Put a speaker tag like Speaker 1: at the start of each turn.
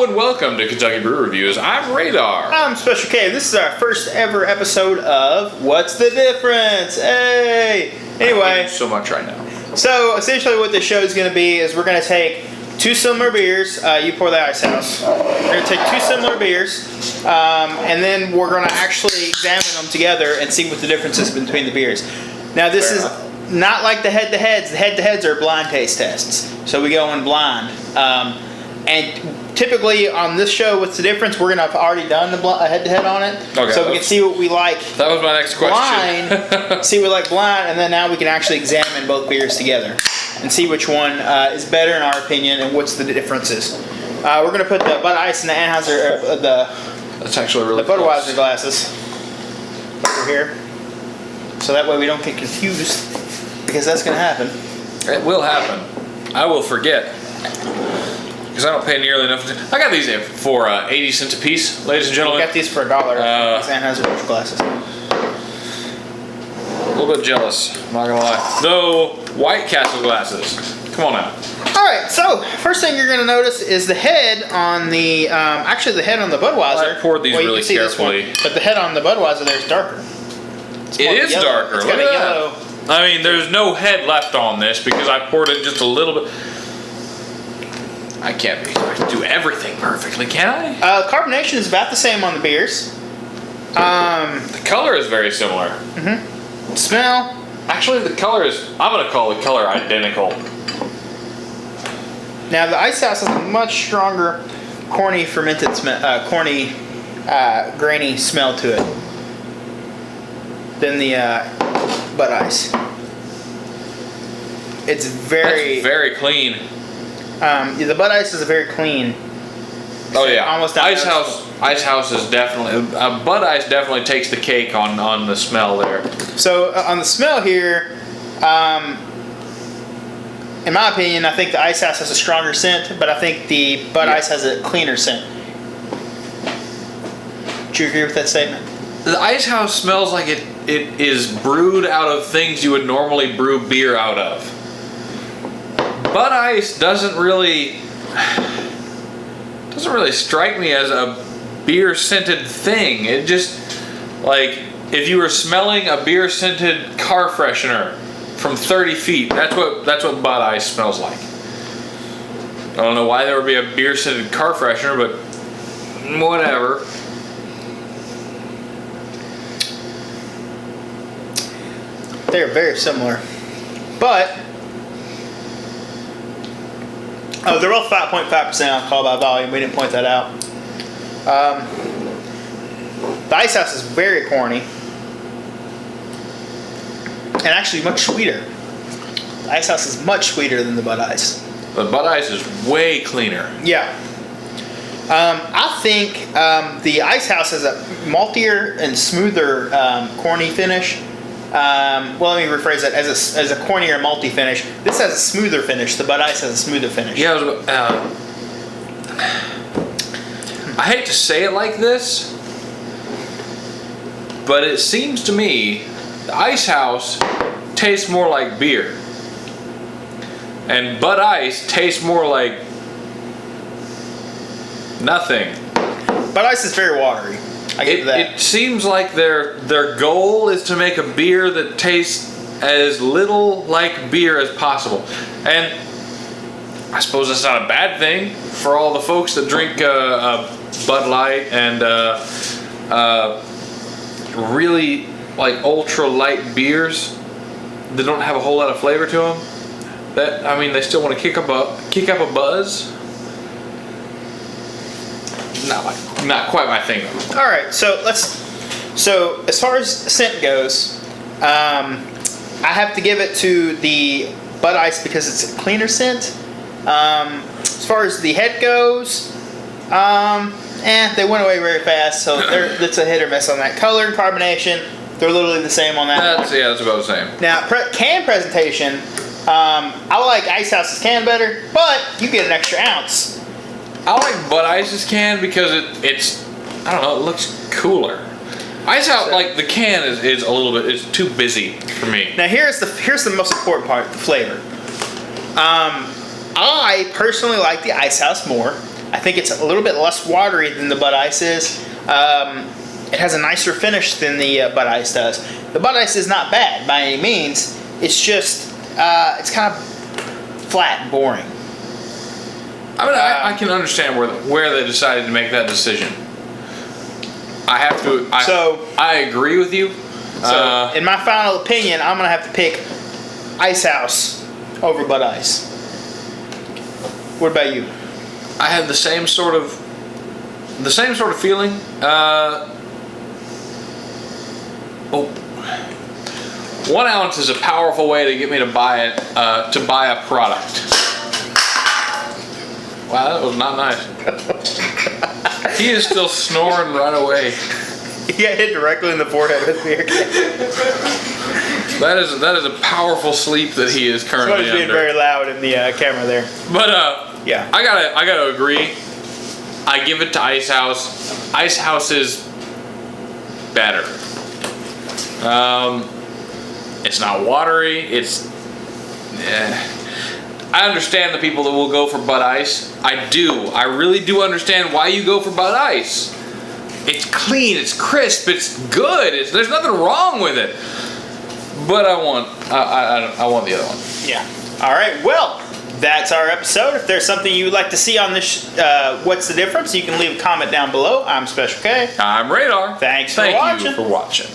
Speaker 1: Hello and welcome to Kentucky Brew Reviews. I'm Radar.
Speaker 2: I'm Special K. This is our first ever episode of What's the Difference? Hey! Anyway,
Speaker 1: so much right now.
Speaker 2: So essentially what this show is going to be is we're going to take two similar beers. You pour the ice house. We're going to take two similar beers, and then we're going to actually examine them together and see what the difference is between the beers. Now this is not like the head-to-heads. The head-to-heads are blind taste tests, so we go in blind. And typically on this show, what's the difference? We're gonna have already done the head-to-head on it,
Speaker 1: okay,
Speaker 2: so we can see what we like.
Speaker 1: That was my next question.
Speaker 2: Blind, see what we like blind, and then now we can actually examine both beers together and see which one is better in our opinion and what's the differences. We're gonna put the Bud Ice and the Anheuser,
Speaker 1: that's actually really
Speaker 2: the Budweiser
Speaker 1: close.
Speaker 2: glasses over here, so that way we don't get confused, because that's gonna happen.
Speaker 1: It will happen. I will forget. Because I don't pay nearly enough attention. I got these for 80 cents a piece, ladies and gentlemen.
Speaker 2: We got these for $1. These Anheuser glasses.
Speaker 1: A little bit jealous, I'm not gonna lie. No White Castle glasses. Come on now.
Speaker 2: Alright, so first thing you're going to notice is the head on the, actually the head on the Budweiser.
Speaker 1: I poured these really carefully.
Speaker 2: But the head on the Budweiser there is darker.
Speaker 1: It is darker.
Speaker 2: It's
Speaker 1: Look
Speaker 2: got
Speaker 1: at
Speaker 2: a yellow.
Speaker 1: that. I mean, there's no head left on this because I poured it just a little bit. I can't do everything perfectly, can I?
Speaker 2: Carbonation is about the same on the beers.
Speaker 1: The color is very similar.
Speaker 2: Mm-hmm. Smell.
Speaker 1: Actually, the color is, I'm going to call the color identical.
Speaker 2: Now, the Ice House has a much stronger, corny fermented smell, grainy smell to it than the Bud Ice. It's
Speaker 1: very clean.
Speaker 2: The Bud Ice is a very clean.
Speaker 1: Oh yeah,
Speaker 2: almost
Speaker 1: Ice House is definitely Bud Ice definitely takes the cake on the smell there.
Speaker 2: So on the smell here, in my opinion, I think the Ice House has a stronger scent, but I think the Bud Ice has a cleaner scent. Do you agree with that statement?
Speaker 1: The Ice House smells like it is brewed out of things you would normally brew beer out of. Bud Ice doesn't really strike me as a beer scented thing. It just, like, if you were smelling a beer scented car freshener from 30 feet, that's what Bud Ice smells like. I don't know why there would be a beer scented car freshener, but whatever.
Speaker 2: They're very similar, but they're both 5.5% alcohol by volume. We didn't point that out. The Ice House is very corny and actually much sweeter. The Ice House is much sweeter than the Bud Ice.
Speaker 1: The Bud Ice is way cleaner.
Speaker 2: Yeah. I think the Ice House has a maltier and smoother corny finish. Well, let me rephrase that. As a cornier malty finish, this has a smoother finish. The Bud Ice has a smoother finish.
Speaker 1: Yeah, I hate to say it like this, but it seems to me the Ice House tastes more like beer, and Bud Ice tastes more like nothing.
Speaker 2: Bud Ice is very watery. I get that.
Speaker 1: It seems like their goal is to make a beer that tastes as little like beer as possible. And I suppose that's not a bad thing for all the folks that drink Bud Light and really like ultra light beers that don't have a whole lot of flavor to them. That, I mean, they still want to kick up a buzz. Not quite my thing though.
Speaker 2: All right, so as far as scent goes, I have to give it to the Bud Ice because it's a cleaner scent. As far as the head goes, they went away very fast, so it's a hit or miss on that. Color and carbonation, they're literally the same on that.
Speaker 1: That's about the same.
Speaker 2: Now, can presentation, I like Ice House's can better, but you get an extra ounce.
Speaker 1: I like Bud Ice's can because it's I don't know, it looks cooler. Ice House, like the can is a little bit, it's too busy for me.
Speaker 2: Now here's the most important part, the flavor. I personally like the Ice House more. I think it's a little bit less watery than the Bud Ice is. It has a nicer finish than the Bud Ice does. The Bud Ice is not bad by any means. It's just, it's kind of flat and boring.
Speaker 1: I mean, I can understand where they decided to make that decision. I agree with you.
Speaker 2: So, in my final opinion, I'm gonna have to pick Ice House over Bud Ice. What about you?
Speaker 1: I have the same sort of feeling. 1 ounce is a powerful way to get me to buy it, to buy a product. Wow, that was not nice. He is still snoring right away.
Speaker 2: He got hit directly in the forehead with beer.
Speaker 1: That is a powerful sleep that he is currently
Speaker 2: Somebody's being
Speaker 1: under.
Speaker 2: very loud in the camera there.
Speaker 1: But
Speaker 2: yeah,
Speaker 1: I gotta agree. I give it to Ice House. Ice House is better. It's not watery. It's. I understand the people that will go for Bud Ice. I do. I really do understand why you go for Bud Ice. It's clean. It's crisp. It's good. There's nothing wrong with it. But I want the other one.
Speaker 2: yeah. All right. Well, that's our episode. If there's something you would like to see on this, what's the difference? You can leave a comment down below. I'm Special K.
Speaker 1: I'm Radar.
Speaker 2: Thank you for watching.
Speaker 1: for watching.